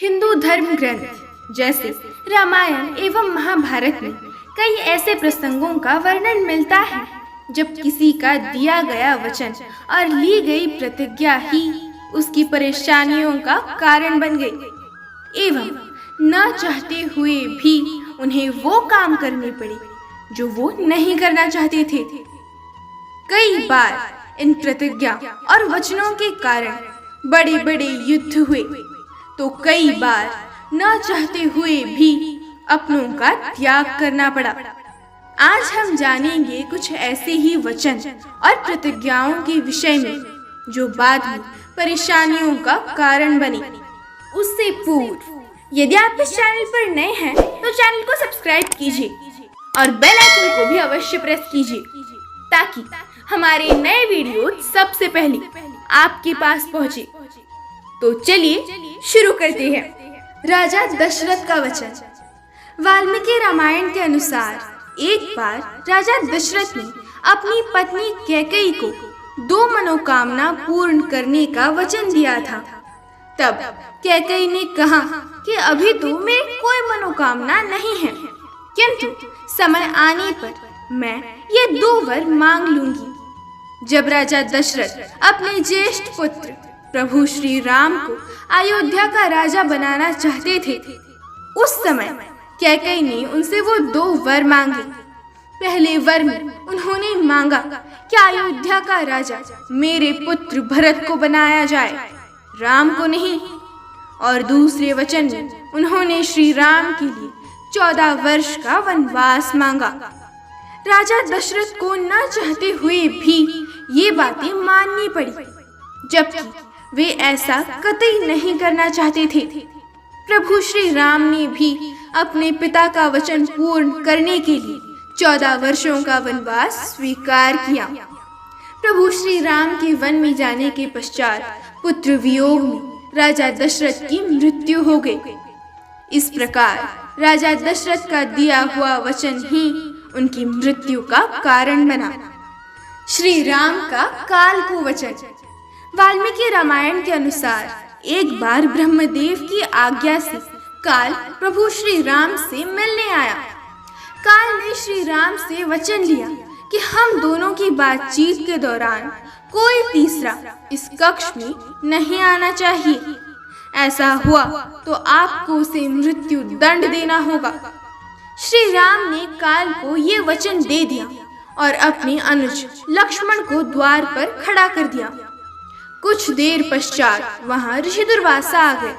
हिंदू धर्म ग्रंथ जैसे रामायण एवं महाभारत में कई ऐसे प्रसंगों का वर्णन मिलता है जब किसी का दिया गया वचन और ली गई प्रतिज्ञा ही उसकी परेशानियों का कारण बन गई एवं न चाहते हुए भी उन्हें वो काम करने पड़े जो वो नहीं करना चाहते थे। कई बार इन प्रतिज्ञा और वचनों के कारण बड़े बड़े युद्ध हुए तो कई बार न चाहते हुए भी अपनों का त्याग करना पड़ा। आज हम जानेंगे कुछ ऐसे ही वचन और प्रतिज्ञाओं के विषय में जो बाद में परेशानियों का कारण बने। उससे पूर्व यदि आप इस चैनल पर नए हैं तो चैनल को सब्सक्राइब कीजिए और बेल आइकन को भी अवश्य प्रेस कीजिए ताकि हमारे नए वीडियो सबसे पहले आपके पास पहुंचे। तो चलिए शुरू करते हैं। राजा दशरथ का वचन। वाल्मीकि रामायण के अनुसार एक बार राजा दशरथ ने अपनी पत्नी कैकेयी को 2 मनोकामना पूर्ण करने का वचन दिया था। तब कैकेयी ने कहा कि अभी तो मेरी कोई मनोकामना नहीं है, किंतु समय आने पर मैं ये 2 वर मांग लूंगी। जब राजा दशरथ अपने ज्येष्ठ पुत्र प्रभु श्री राम को अयोध्या का राजा बनाना चाहते थे, उस समय कैकेयी ने उनसे वो 2 वर मांगे। पहले वर में उन्होंने मांगा कि अयोध्या का राजा मेरे पुत्र भरत को बनाया जाए, राम को नहीं। और दूसरे वचन में उन्होंने श्री राम के लिए 14 वर्ष का वनवास मांगा। राजा दशरथ को न चाहते हुए भी ये बातें माननी पड़ी, जबकि वे ऐसा कतई नहीं करना चाहते थे। प्रभु श्री राम ने भी अपने पिता का वचन पूर्ण करने के लिए 14 वर्षों का वनवास स्वीकार किया। प्रभु श्री राम के वन में जाने के पश्चात पुत्र वियोग में राजा दशरथ की मृत्यु हो गई। इस प्रकार राजा दशरथ का दिया हुआ वचन ही उनकी मृत्यु का कारण बना। श्री राम का काल को वचन। वाल्मीकि रामायण के अनुसार एक बार ब्रह्मदेव की आज्ञा से काल प्रभु श्री राम से मिलने आया। काल ने श्री राम से वचन लिया कि हम दोनों की बातचीत के दौरान कोई तीसरा इस कक्ष में नहीं आना चाहिए। ऐसा हुआ तो आपको उसे मृत्यु दंड देना होगा। श्री राम ने काल को ये वचन दे दिया और अपने अनुज लक्ष्मण को द्वार पर खड़ा कर दिया। कुछ देर पश्चात वहां ऋषि दुर्वासा आ गए।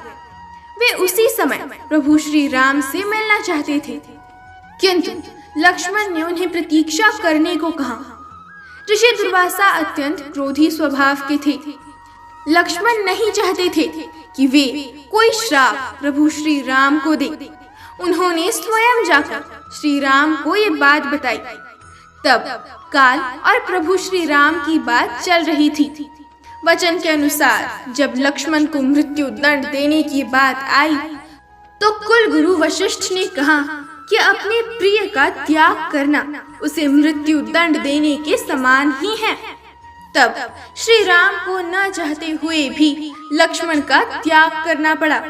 वे उसी समय प्रभु श्री राम से मिलना चाहते थे, किंतु लक्ष्मण ने उन्हें प्रतीक्षा करने को कहा। ऋषि दुर्वासा अत्यंत क्रोधी स्वभाव के थे। लक्ष्मण नहीं चाहते थे कि वे कोई श्राप प्रभु श्री राम को दे। उन्होंने स्वयं जाकर श्री राम को ये बात बताई। तब काल और प्रभु श्री राम की बात चल रही थी। वचन के अनुसार जब लक्ष्मण को मृत्यु दंड देने की बात आई तो कुल गुरु वशिष्ठ ने कहा कि अपने प्रिय का त्याग करना उसे मृत्यु दंड देने के समान ही है। तब श्री राम को न चाहते हुए भी लक्ष्मण का त्याग करना पड़ा।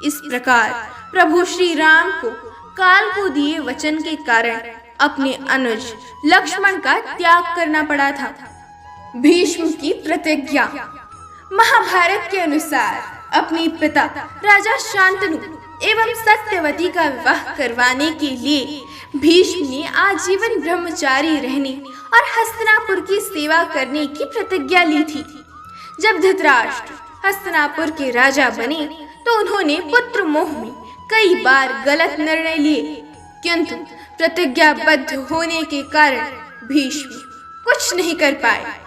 इस प्रकार प्रभु श्री राम को काल को दिए वचन के कारण अपने अनुज लक्ष्मण का त्याग करना पड़ा था। भीष्म की प्रतिज्ञा। महाभारत के अनुसार अपने पिता राजा शांतनु एवं सत्यवती का विवाह करवाने के लिए भीष्म ने आजीवन ब्रह्मचारी रहने और हस्तिनापुर की सेवा करने की प्रतिज्ञा ली थी। जब धृतराष्ट्र हस्तिनापुर के राजा बने तो उन्होंने पुत्र मोह में कई बार गलत निर्णय लिए, किंतु प्रतिज्ञाबद्ध होने के कारण भीष्म कुछ नहीं कर पाए,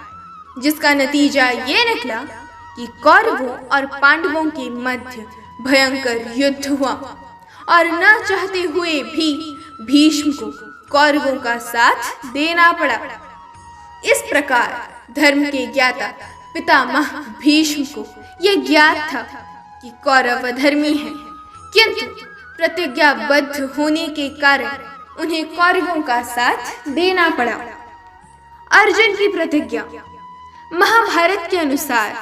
जिसका नतीजा ये निकला कि कौरवों और पांडवों के मध्य भयंकर युद्ध हुआ और न चाहते हुए भी भीष्म को कौरवों का साथ देना पड़ा। इस प्रकार धर्म के ज्ञाता पितामह भीष्म को ये ज्ञात था कि कौरव अधर्मी है, किंतु प्रतिज्ञाबद्ध होने के कारण उन्हें कौरवों का साथ देना पड़ा। अर्जुन की प्रतिज्ञा। महाभारत के अनुसार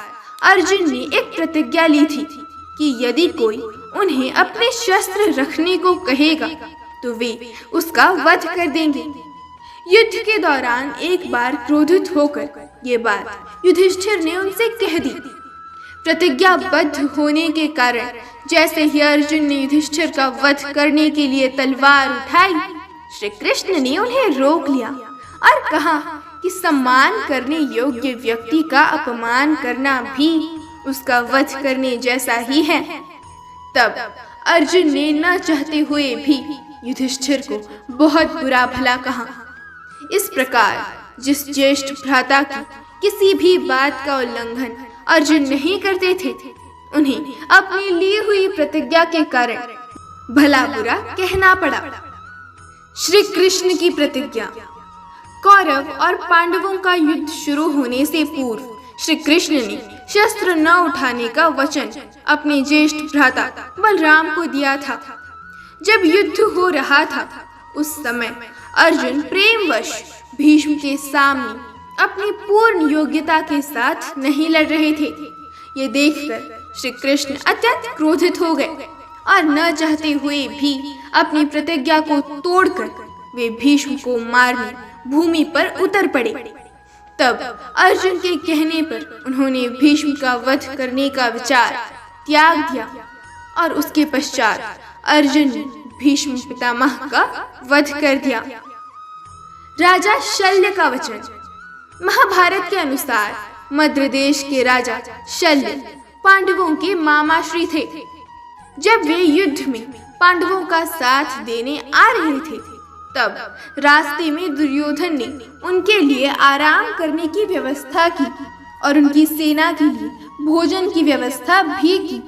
अर्जुन ने एक प्रतिज्ञा ली थी कि यदि कोई उन्हें अपने शस्त्र रखने को कहेगा तो वे उसका वध कर देंगे। युद्ध के दौरान एक बार क्रोधित होकर ये बात युधिष्ठिर ने उनसे कह दी। प्रतिज्ञाबद्ध होने के कारण जैसे ही अर्जुन ने युधिष्ठिर का वध करने के लिए तलवार उठाई, श्री कृष्ण ने उन्हें रोक लिया और कहा कि सम्मान करने योग्य व्यक्ति का अपमान करना भी उसका वध करने जैसा ही है। तब अर्जुन ने न चाहते हुए भी युधिष्ठिर को बहुत बुरा भला कहा। इस प्रकार जिस ज्येष्ठ भ्राता की किसी भी बात का उल्लंघन अर्जुन नहीं करते थे, उन्हें अपनी ली हुई प्रतिज्ञा के कारण भला बुरा कहना पड़ा। श्री कृष्ण की प्रतिज्ञा। कौरव और पांडवों का युद्ध शुरू होने से पूर्व श्री कृष्ण ने शस्त्र न उठाने का वचन अपने ज्येष्ठ भ्राता बलराम को दिया था। जब युद्ध हो रहा था उस समय अर्जुन प्रेमवश भीष्म के सामने अपनी पूर्ण योग्यता के साथ नहीं लड़ रहे थे। ये देखकर श्री कृष्ण अत्यंत क्रोधित हो गए और न चाहते हुए भी अपनी प्रतिज्ञा को तोड़कर वे भीष्म को मारने भूमि पर उतर पड़े। तब अर्जुन के कहने पर उन्होंने भीष्म का वध करने का विचार त्याग दिया और उसके पश्चात अर्जुन ने भीष्म पितामह का वध कर दिया। राजा शल्य का वचन। महाभारत के अनुसार मद्र देश के राजा शल्य पांडवों के मामाश्री थे। जब वे युद्ध में पांडवों का साथ देने आ रहे थे तब रास्ते में दुर्योधन ने उनके लिए आराम करने की व्यवस्था की और उनकी सेना के लिए भोजन की व्यवस्था भी की।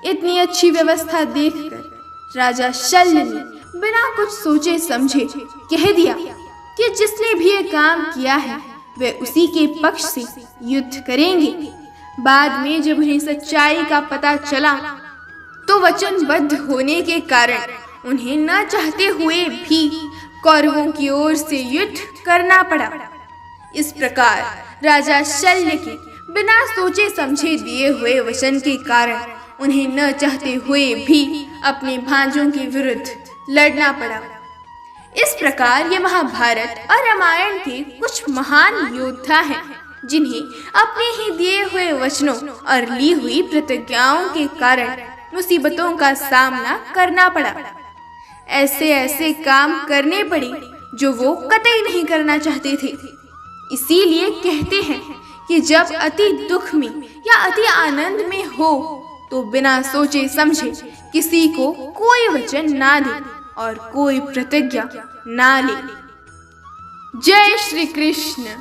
इतनी अच्छी व्यवस्था देखकर राजा शल्य ने बिना कुछ सोचे समझे कह दिया कि जिसने भी ये काम किया है वे उसी के पक्ष से युद्ध करेंगे। बाद में जब उन्हें सच्चाई का पता चला तो वचनबद्ध होने के कारण उन्हें न चाहते हुए भी कौरवों की ओर से युद्ध करना पड़ा। इस प्रकार राजा शल्य के बिना सोचे समझे दिए हुए वचन के कारण उन्हें न चाहते हुए भी अपने भांजों के विरुद्ध लड़ना पड़ा। इस प्रकार ये महाभारत और रामायण के कुछ महान योद्धा हैं जिन्हें अपने ही दिए हुए वचनों और ली हुई प्रतिज्ञाओं के कारण मुसीबतों का सामना करना पड़ा। ऐसे ऐसे काम करने पड़े जो वो कतई नहीं करना चाहते थे। इसीलिए कहते हैं कि जब अति दुख में या अति आनंद में हो तो बिना सोचे समझे किसी को कोई वचन ना दे और कोई प्रतिज्ञा ना ले। जय श्री कृष्ण।